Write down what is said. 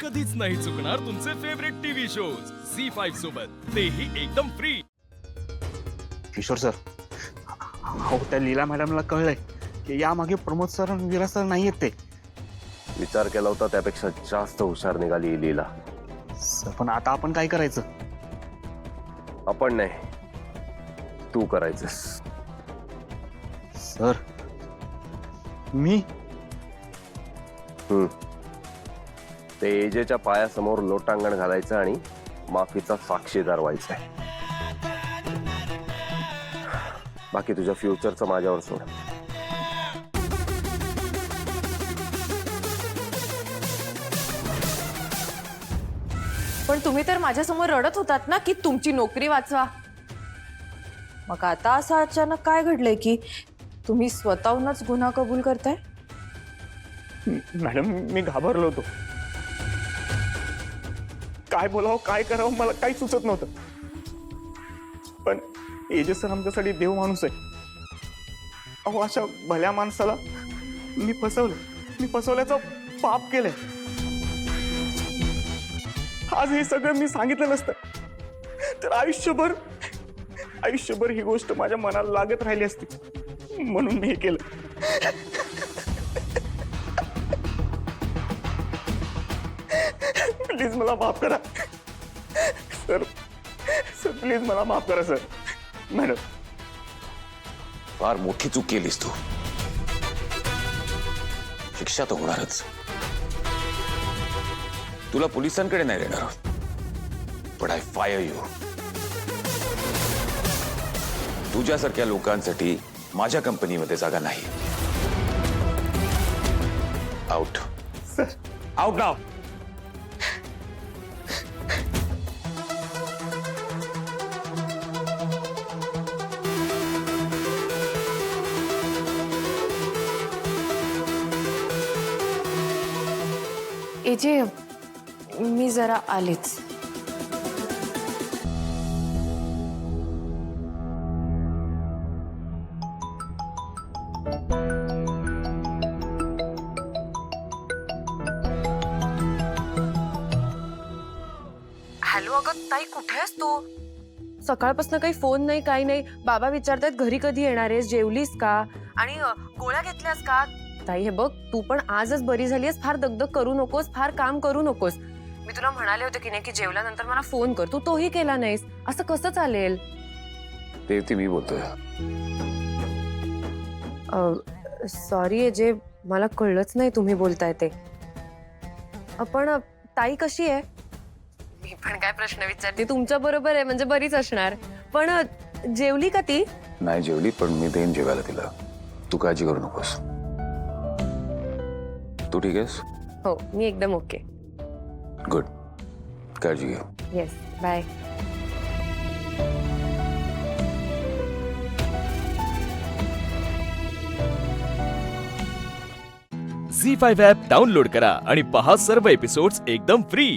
कधीच नाही चुकणार तुमचे फेवरेट टीव्ही शोज झी5 सोबत, तेही एकदम फ्री. किशोर सर, अहो त्या लीला मॅडमला कळलंय की यामागे प्रमोद सर आणि विराज सर नाही आहेत ते. विचार केला होता त्यापेक्षा जास्त हुशार निघाली ही लीला. सर पण आता आपण काय करायचं? आपण नाही, तू करायचंस. सर मी ते एजेच्या पायासमोर लोटांगण घालायचं आणि माफीचा साक्षीदार व्हायचंय. बाकी तुझ्या फ्युचरचं माझ्यावर सोड. पण तुम्ही तर माझ्यासमोर रडत होतात ना की तुमची नोकरी वाचवा. मग आता असं अचानक काय घडलंय की तुम्ही स्वतःहूनच गुन्हा कबूल करताय? मॅडम मी घाबरलो होतो. काय बोलावं काय करावं मला काही सुचत नव्हतं. पण एजे सर आमच्यासाठी देव माणूस आहे. अहो अशा भल्या माणसाला मी फसवल्याचं पाप केलंय. आज हे सगळं मी सांगितलं नसतं तर आयुष्यभर ही गोष्ट माझ्या मनाला लागत राहिली असती. म्हणून मी हे केलं. प्लीज मला माफ करा सर. प्लीज मला माफ करा सर. मॅडम फार मोठी चूक केलीस तू. शिक्षा तर होणारच. तुला पोलिसांकडे नाही देणार आहोत, पण आय फायर यू. तुझ्यासारख्या लोकांसाठी माझ्या कंपनीमध्ये जागा नाही. आउट. सर आउट नाव. एजे मी जरा आलेच. हॅलो अगं ताई, कुठे आहेस तू? सकाळपासून काही फोन नाही काही नाही. बाबा विचारतात घरी कधी येणार आहेस, जेवलीस का आणि गोळ्या घेतल्यास का? ताई हे बघ, तू पण आजच बरी झालीस. फार दगदग करू नकोस, फार काम करू नकोस. मी तुला म्हणाले होते की नाही की जेवल्यानंतर मला फोन कर, तू तोही केला नाहीस. असं कसं चालेल? ते मी बोलतोय. सॉरी अजय, मला कळलंच नाही तुम्ही बोलताय ते. पण ताई कशी आहे? मी पण काय प्रश्न विचारते, तुमच्या बरोबर आहे म्हणजे बरीच असणार. पण जेवली का ती? नाही जेवली, पण मी देईन जेवायला तिला. तू काळजी करू नकोस. तू ठीक आहेस? हो, मी एकदम ओके. गुड. काळजी घे. Yes, bye. Zee5 app download करा आणि पहा सर्व एपिसोड्स एकदम फ्री.